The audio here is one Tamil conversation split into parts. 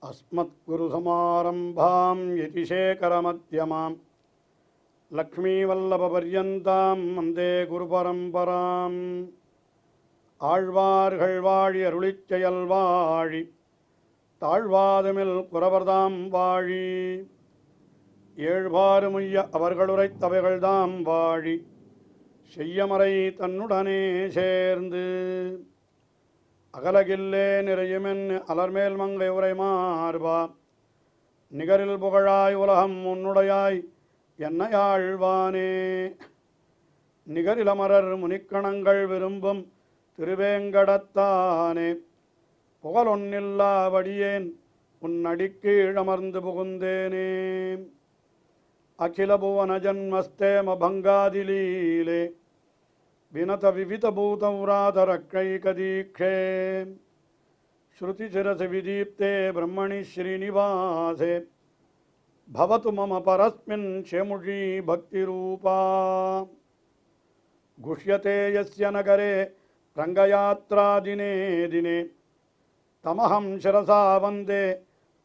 अस्मत्गुरुसमारम्भां यतिशेखरमध्यमां लक्ष्मीवल्लभपर्यन्तां वन्दे गुरुपरम्पराम् ஆழ்வார்கள் வாழி அருளிச் செயல் வாழி தாழ்வாதுமில் குறவர்தாம் வாழி ஏழ்பாறுமுய்ய அவர்களுரைத்தவைகள்தாம் வாழி செய்யமறை தன்னுடனே சேர்ந்து அகலகில்லே நிறையுமென் அலர்மேல் மங்கை உரை மார்பா நிகரில் புகழாய் உலகம் உன்னுடையாய் என்னையாழ்வானே நிகரிலமரர் முனிக்கணங்கள் விரும்பும் திருவேங்கடத்தானே புகழொன்னில்லாவடியேன் உன்னடிக்கீழமர்ந்து புகுந்தேனே அகில புவன ஜன்மஸ்தேம பங்காதிலீலே வினத விவித பூதௌராதரக்கைகதீக்ஷே ஸ்ருதிசிரசி விதீப்தே பிரம்மணி ஸ்ரீனிவாசே பவது மம பரஸ்மின் ஷேமுஷி பக்திரூபா குஷ்யதே யஸ்ய நகரே ரங்கயாத்ரா தினே தினே தமஹம் சிரசா வந்தே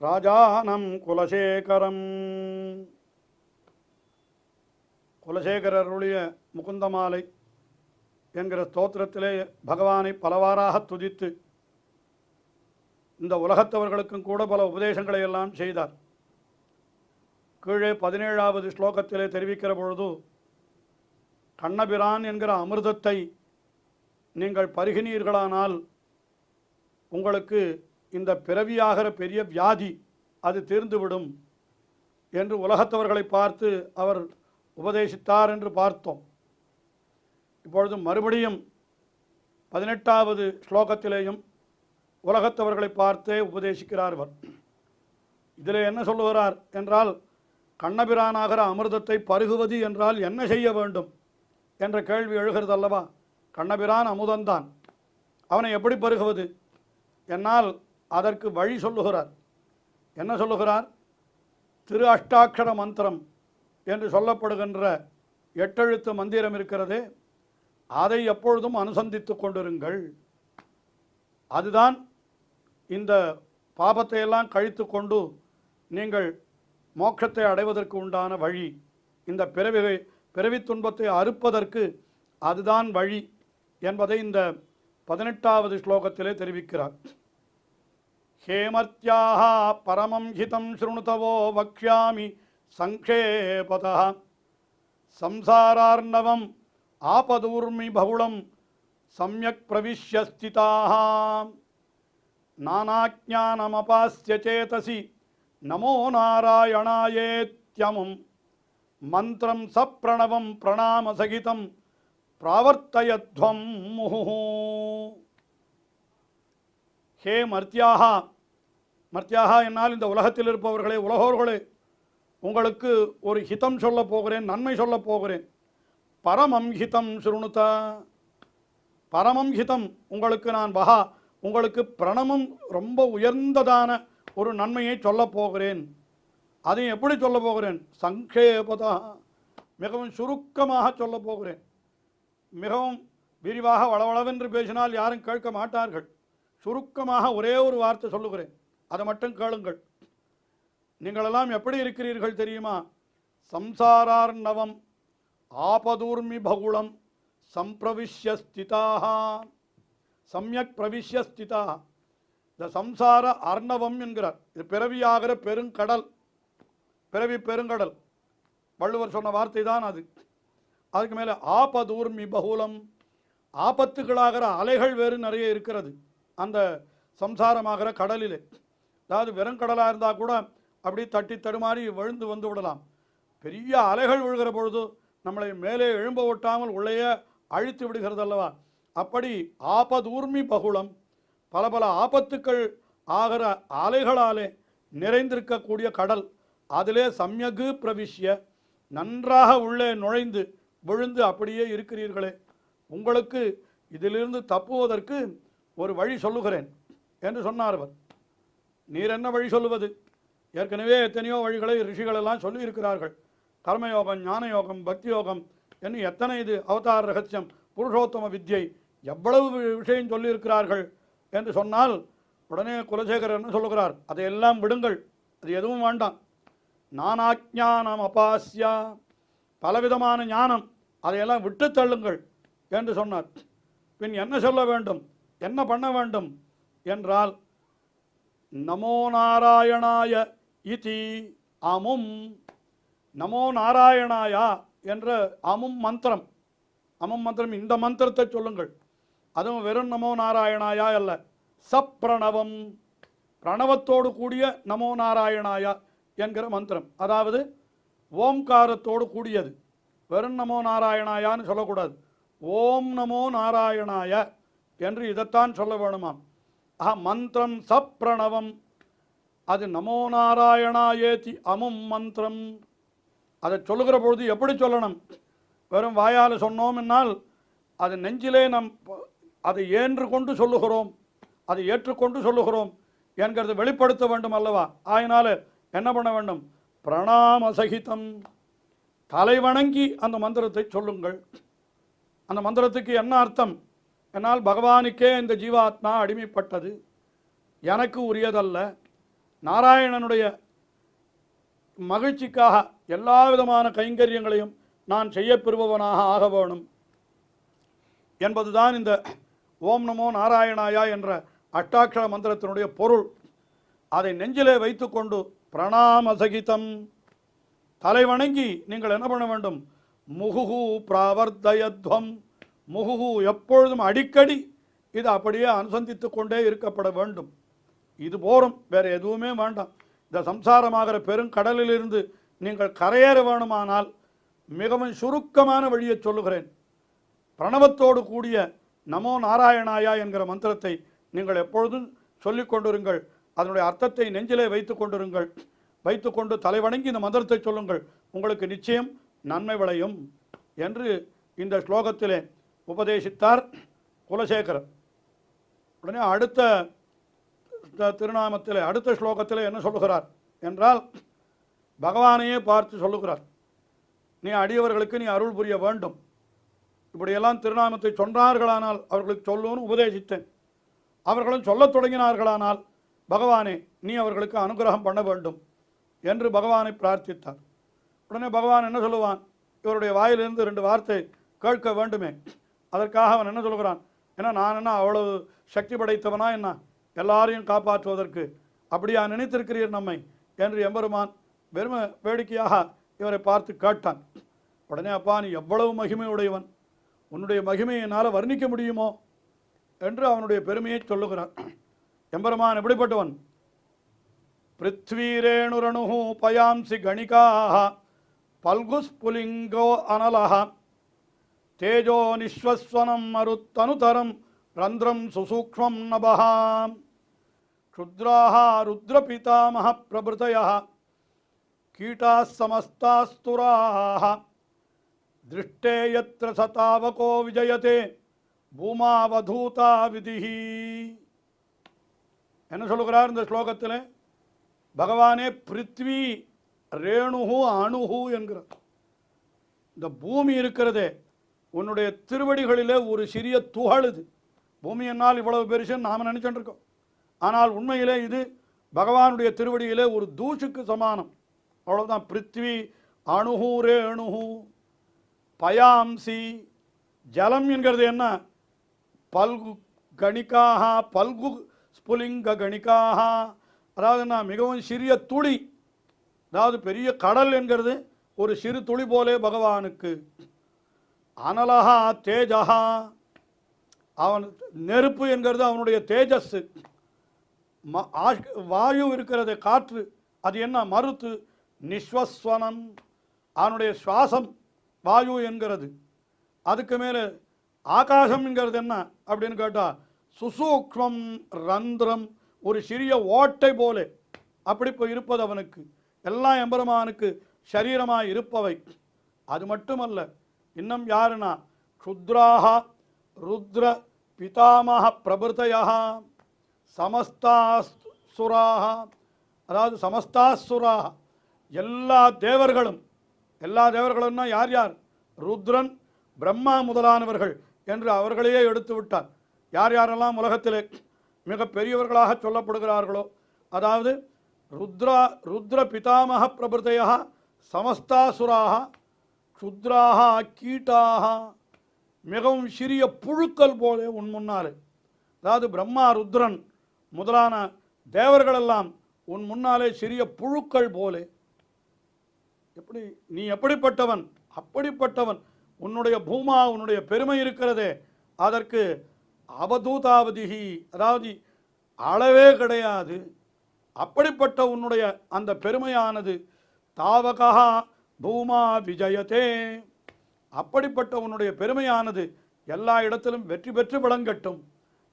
ராஜானம் குலசேகரம். குலசேகரருடைய முகுந்தமாலை என்கிற ஸ்தோத்திரத்திலே பகவானை பலவாறாக துதித்து இந்த உலகத்தவர்களுக்கும் கூட பல உபதேசங்களை எல்லாம் செய்தார். கீழே 17வது ஸ்லோகத்திலே தெரிவிக்கிற பொழுது, கண்ணபிரான் என்கிற அமிர்தத்தை நீங்கள் பருகினீர்களானால் உங்களுக்கு இந்த பிறவியாகிற பெரிய வியாதி அது தீர்ந்துவிடும் என்று உலகத்தவர்களை பார்த்து அவர் உபதேசித்தார் என்று பார்த்தோம். இப்பொழுது மறுபடியும் 18வது ஸ்லோகத்திலேயும் உலகத்தவர்களை பார்த்தே உபதேசிக்கிறார். இதில் என்ன சொல்லுகிறார் என்றால், கண்ணபிரானாகிற அமிர்தத்தை பருகுவது என்றால் என்ன செய்ய வேண்டும் என்ற கேள்வி எழுகிறது அல்லவா? கண்ணபிரான் அமுதந்தான், அவனை எப்படி பருகுவது என்னால் அதற்கு வழி சொல்லுகிறார். என்ன சொல்லுகிறார்? திரு அஷ்டாட்சர மந்திரம் என்று சொல்லப்படுகின்ற 8 எழுத்து மந்திரம் இருக்கிறதே, அதை எப்பொழுதும் அனுசந்தித்து கொண்டிருங்கள். அதுதான் இந்த பாபத்தை எல்லாம் கழித்து கொண்டு நீங்கள் மோட்சத்தை அடைவதற்கு உண்டான வழி. இந்த பிறவி துன்பத்தை அறுப்பதற்கு அதுதான் வழி என்பதை இந்த 18வது ஸ்லோகத்திலே தெரிவிக்கிறார். ஹேமர்த்யாக பரமம் ஹிதம் ஸ்ருணுதவோ வக்ஷ்யாமி சங்கேபதா சம்சாரார்ணவம் ஆபதூர்மி பகுளம் சம்யக் பிரவிஷ்ய ஸ்திதாः நானாஜ்ஞானமபாஸ்ய சேதசி நமோ நாராயணாயேத்யமும் மந்திரம் சப்ரணவம் பிரணாமசகிதம் பிராவர்த்தயத்வம் முஹு. ஹே மர்த்தியாக, மர்த்தியாக என்னால் இந்த உலகத்தில் இருப்பவர்களே, உலகோர்களே, உங்களுக்கு ஒரு ஹிதம் சொல்ல போகிறேன், நன்மை சொல்ல போகிறேன். பரமம் ஹிதம் ஸ்ருணுத, பரமம் ஹிதம் உங்களுக்கு நான் உங்களுக்கு பிரணமம் ரொம்ப உயர்ந்ததான ஒரு நன்மையை சொல்ல போகிறேன். அதை எப்படி சொல்ல போகிறேன்? சங்கேபதா, மிகவும் சுருக்கமாக சொல்ல போகிறேன். மிகவும் விரிவாக வளவளவென்று பேசினால் யாரும் கேட்க மாட்டார்கள். சுருக்கமாக ஒரே ஒரு வார்த்தை சொல்லுகிறேன், அதை மட்டும் கேளுங்கள். நீங்களெல்லாம் எப்படி இருக்கிறீர்கள் தெரியுமா? சம்சாரார்ணவம் ஆபதூர்மி பகுளம் சம்பிரவிஷ்ய ஸ்திதாக, சம்யக் பிரவிஷ்ய ஸ்திதாக. இந்த சம்சார அர்ணவம் என்கிறார். இது பிறவியாகிற பெருங்கடல், பிறவி பெருங்கடல். வள்ளுவர் சொன்ன வார்த்தை தான் அது. அதுக்கு மேலே ஆபதூர்மி பகுலம், ஆபத்துகளாகிற அலைகள் வேறு நிறைய இருக்கிறது அந்த சம்சாரமாகிற கடலிலே. அதாவது வெறுங்கடலாக இருந்தால் கூட அப்படி தட்டி தடுமாறி விழுந்து வந்து விடலாம். பெரிய அலைகள் விழுகிற பொழுது நம்மளை மேலே எழும்ப ஒட்டாமல் உள்ளேயே அழித்து விடுகிறது அல்லவா? அப்படி ஆபதூர்மி பகுளம், பல பல ஆபத்துக்கள் ஆகிற அலைகளாலே நிறைந்திருக்கக்கூடிய கடல். அதிலே சம்யகு பிரவிஷ்ய, நன்றாக உள்ளே நுழைந்து விழுந்து அப்படியே இருக்கிறீர்களே. உங்களுக்கு இதிலிருந்து தப்புவதற்கு ஒரு வழி சொல்லுகிறேன் என்று சொன்னார் அவர். நீர் என்ன வழி சொல்லுவது? ஏற்கனவே எத்தனையோ வழிகளை ரிஷிகளெல்லாம் சொல்லியிருக்கிறார்கள். கர்மயோகம், ஞான யோகம், பக்தி யோகம் என்று எத்தனை இது அவதார ரகசியம், புருஷோத்தம வித்யை, எவ்வளவு விஷயம் சொல்லியிருக்கிறார்கள் என்று சொன்னால் உடனே குலசேகரர் என்ன சொல்லுகிறார், அதையெல்லாம் விடுங்கள், அது எதுவும் வேண்டாம். நானாஜானம் அபாஸ்யா, பலவிதமான ஞானம், அதையெல்லாம் விட்டு தள்ளுங்கள் என்று சொன்னார். பின் என்ன சொல்ல வேண்டும், என்ன பண்ண வேண்டும் என்றால், நமோ நாராயணாய இதி அமும், நமோ நாராயணாயா என்ற அமும் மந்திரம், அமும் மந்திரம், இந்த மந்திரத்தை சொல்லுங்கள். அதுவும் வெறும் நமோ நாராயணாயா அல்ல, சப்ரணவம், பிரணவத்தோடு கூடிய நமோ நாராயணாயா என்கிற மந்திரம், அதாவது ஓம்காரத்தோடு கூடியது. வெறும் நமோ நாராயணாயான்னு சொல்லக்கூடாது, ஓம் நமோ நாராயணாய என்று இதைத்தான் சொல்ல வேணுமாம். மந்திரம் சப்ரணவம், அது நமோ நாராயணாயேதி அமும் மந்திரம். அதை சொல்லுகிற பொழுது எப்படி சொல்லணும், வெறும் வாயால் சொன்னோம் என்னால் அது நெஞ்சிலே நம் அதை ஏன்று கொண்டு சொல்லுகிறோம், அதை ஏற்றுக்கொண்டு சொல்லுகிறோம் என்கிறத வெளிப்படுத்த வேண்டும் அல்லவா. ஆயினால என்ன பண்ண வேண்டும், பிரணாமசகிதம், தலைவணங்கி அந்த மந்திரத்தை சொல்லுங்கள். அந்த மந்திரத்துக்கு என்ன அர்த்தம் என்னால், பகவானுக்கே இந்த ஜீவாத்மா அடிமைப்பட்டது, எனக்கு உரியதல்ல, நாராயணனுடைய மகிழ்ச்சிக்காக எல்லா விதமான கைங்கரியங்களையும் நான் செய்யப்பெறுபவனாக ஆக வேணும் என்பதுதான் இந்த ஓம் நமோ நாராயணாயா என்ற அஷ்டாட்சர மந்திரத்தினுடைய பொருள். அதை நெஞ்சிலே வைத்துக்கொண்டு பிரணாமசகிதம், தலைவணங்கி நீங்கள் என்ன பண்ண வேண்டும், முகுகு பிராவர்த்தயத்வம், முகுகு எப்பொழுதும் அடிக்கடி இது அப்படியே அனுசந்தித்து கொண்டே இருக்கப்பட வேண்டும். இது போரும், வேறு எதுவுமே வேண்டாம். இந்த சம்சாரமாகிற பெருங்கடலிலிருந்து நீங்கள் கரையேற வேணுமானால் மிகவும் சுருக்கமான வழியை சொல்லுகிறேன். பிரணவத்தோடு கூடிய நமோ நாராயணாயா என்கிற மந்திரத்தை நீங்கள் எப்பொழுதும் சொல்லிக் கொண்டிருங்கள். அதனுடைய அர்த்தத்தை நெஞ்சிலே வைத்து கொண்டிருங்கள். வைத்துக்கொண்டு தலைவணங்கி இந்த மந்திரத்தை சொல்லுங்கள், உங்களுக்கு நிச்சயம் நன்மை விளையும் என்று இந்த ஸ்லோகத்திலே உபதேசித்தார் குலசேகரர். உடனே அடுத்த திருநாமத்தில், அடுத்த ஸ்லோகத்தில் என்ன சொல்லுகிறார் என்றால், பகவானையே பார்த்து சொல்லுகிறார், நீ அடியவர்களுக்கு நீ அருள் புரிய வேண்டும். இப்படியெல்லாம் திருநாமத்தை சொன்னார்களானால் அவர்களுக்கு சொல்லுன்னு உபதேசித்தேன். அவர்களும் சொல்லத் தொடங்கினார்களானால், பகவானே நீ அவர்களுக்கு அனுகிரகம் பண்ண வேண்டும் என்று பகவானை பிரார்த்தித்தார். உடனே பகவான் என்ன சொல்லுவான், இவருடைய வாயிலிருந்து 2 வார்த்தை கேட்க வேண்டுமே, அதற்காக அவன் என்ன சொல்கிறான், ஏன்னா நான் என்ன அவ்வளவு சக்தி படைத்தவனா என்ன, எல்லாரையும் காப்பாற்றுவதற்கு அப்படியா நினைத்திருக்கிறீர் நம்மை என்று எம்பெருமான் வெறும வேடிக்கையாக இவரை பார்த்து கேட்டான். உடனே அப்பா நீ எவ்வளவு மகிமை உடையவன், உன்னுடைய மகிமையை என்னால் வர்ணிக்க முடியுமோ என்று அவனுடைய பெருமையை சொல்லுகிறான். எம்பெருமான் எப்படிப்பட்டவன், பிருத்வீரேணுரணு பயாம்சி கணிகாஹ பல்குஸ்புலிங்கோ அனலஹ தேஜோ நிஸ்வஸ்வனம் மருத்தனுதரம் ரந்திரம் சுசூக்ஷ்மம் நபஹாம் க்ஷுத்ராஹ ருத்ரபிதாமஹ பிரபுதயஹ கீட்டாः சமஸ்தாஸ்துராஹ திருஷ்டே யத்ர சதாவகோ விஜயதே பூமாவதூதா விதிஹி. என்ன சொல்லுகிறார் இந்த ஸ்லோகத்தில், பகவானே பிருத்வி ரேணுஹு அணுஹு என்கிறார். இந்த பூமி இருக்கிறதே உன்னுடைய திருவடிகளிலே ஒரு சிறிய துகள். இது பூமி என்னால் இவ்வளவு பெருசுன்னு நாம் நினைச்சுட்டு இருக்கோம். ஆனால் உண்மையிலே இது பகவானுடைய திருவடியிலே ஒரு தூசுக்கு சமானம். அவ்வளவுதான். பிருத்வி அணுஹு ரேணுஹு பயாம்சி, ஜலம் என்கிறது என்ன, பல்கு கணிக்காக, பல்கு ஸ்புலிங்க கணிக்காக, அதாவது நான் மிகவும் சிறிய துளி, அதாவது பெரிய கடல் என்கிறது ஒரு சிறு துளி போலே பகவானுக்கு. அனலஹா தேஜஹா, அவன் நெருப்பு என்கிறது அவனுடைய தேஜஸ். வாயு இருக்கிறது காற்று, அது என்ன மருத்து. நிஸ்வஸ்வனம், அவனுடைய சுவாசம் வாயு என்கிறது. அதுக்கு மேலே ஆகாசம் என்கிறது என்ன அப்படின்னு கேட்டால் சுசூக்ஷ்மம் ரந்திரம், ஒரு சிறிய ஓட்டை போலே அப்படி இப்போ இருப்பது அவனுக்கு. எல்லாம் எம்பெருமானுக்கு சரீரமாக இருப்பவை. அது மட்டுமல்ல, இன்னும் யாருன்னா க்ஷுத்ராஹ ருத்ர பிதாமஹ பிரபுதயஹ சமஸ்தாசுராஹ, அதாவது சமஸ்தாசுராஹ, எல்லா தேவர்களும். எல்லா தேவர்களும்னா யார் யார், ருத்ரன் பிரம்மா முதலானவர்கள் என்று அவர்களையே எடுத்து விட்டார். யார் யாரெல்லாம் உலகத்திலே மிக பெரியவர்களாக சொல்லப்படுகிறார்களோ, அதாவது ருத்ர பிதாமக பிரபுதையா சமஸ்தாசுராக க்ஷுத்ராக கீட்டாக, மிகவும் சிறிய புழுக்கள் போலே உன் முன்னாலே, அதாவது பிரம்மா ருத்ரன் முதலான தேவர்களெல்லாம் உன் முன்னாலே சிறிய புழுக்கள் போலே. எப்படி நீ எப்படிப்பட்டவன்? அப்படிப்பட்டவன். உன்னுடைய பூமா, உன்னுடைய பெருமை இருக்கிறதே, அதற்கு அவதூதாவதிகி, அதாவது அளவே கிடையாது. அப்படிப்பட்ட உன்னுடைய அந்த பெருமையானது தாவகா பூமா விஜயத்தே, அப்படிப்பட்ட உன்னுடைய பெருமையானது எல்லா இடத்திலும் வெற்றி பெற்று விளங்கட்டும்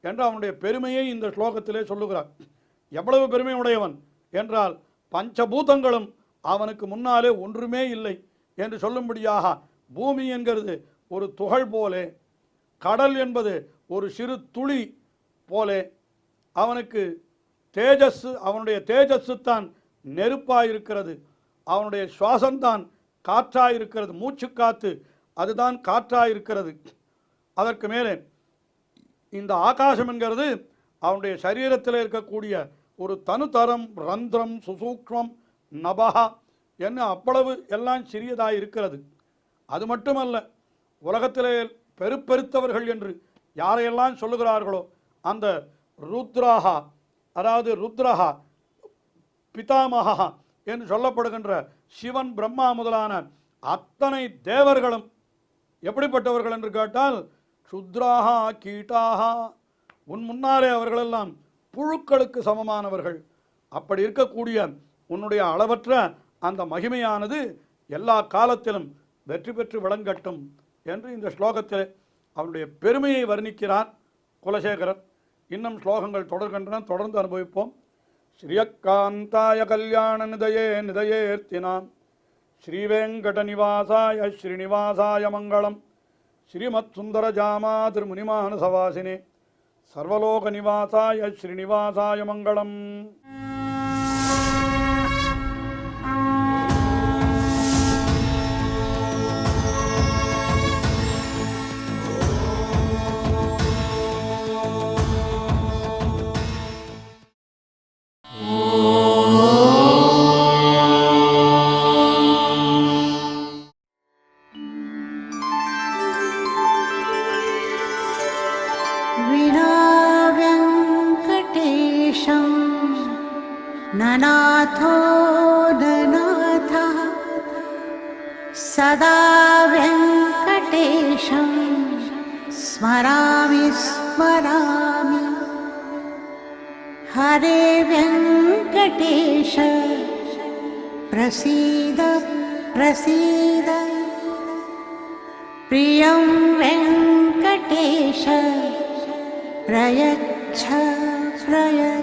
என்று அவனுடைய பெருமையை இந்த ஸ்லோகத்திலே சொல்லுகிறார். எவ்வளவு பெருமை உடையவன் என்றால், பஞ்சபூதங்களும் அவனுக்கு முன்னாலே ஒன்றுமே இல்லை என்று சொல்லும்படியாக, பூமி என்கிறது ஒரு துகள் போலே, கடல் என்பது ஒரு சிறு துளி போலே, அவனுக்கு தேஜஸ், அவனுடைய தேஜஸ்ஸு தான் நெருப்பாயிருக்கிறது, அவனுடைய சுவாசம்தான் காற்றாயிருக்கிறது, மூச்சு காத்து அதுதான் காற்றாயிருக்கிறது. அதற்கு மேலே இந்த ஆகாசம் என்கிறது அவனுடைய சரீரத்தில் இருக்கக்கூடிய ஒரு தனுதரம், ரந்திரம், சுசூக்ஷ்மம், நபகா என்ன அவ்வளவு எல்லாம் சிறியதாக இருக்கிறது. அது மட்டுமல்ல, உலகத்திலே பெருத்தவர்கள் என்று யாரையெல்லாம் சொல்லுகிறார்களோ அந்த ருத்ராகா, அதாவது ருத்ரஹா பிதாமகா என்று சொல்லப்படுகின்ற சிவன், பிரம்மா முதலான அத்தனை தேவர்களும் எப்படிப்பட்டவர்கள் என்று கேட்டால், க்ஷுத்ராகா கீட்டாகா, உன் முன்னாலே அவர்களெல்லாம் புழுக்களுக்கு சமமானவர்கள். அப்படி இருக்கக்கூடிய உன்னுடைய அளவற்ற அந்த மகிமையானது எல்லா காலத்திலும் வெற்றி பெற்று விளங்கட்டும் என்று இந்த ஸ்லோகத்தில் அவனுடைய பெருமையை வர்ணிக்கிறார் குலசேகரர். இன்னும் ஸ்லோகங்கள் தொடர்கின்றன, தொடர்ந்து அனுபவிப்போம். ஸ்ரீயக்காந்தாய கல்யாண நிதயே நிதயேர்த்தினாம் ஸ்ரீவேங்கட நிவாசாய ஸ்ரீனிவாசாய மங்களம். ஸ்ரீமத் சுந்தர ஜாமா திருமுனிமானசவாசினே சர்வலோக நிவாசாய ஸ்ரீனிவாசாய மங்களம். ननाथो ननाथः सदा वेङ्कटेशं स्मरामि स्मरामि. हरे वेङ्कटेश प्रसीद प्रसीद. प्रियं वेङ्कटेश प्रयच्छ प्रयच्छ.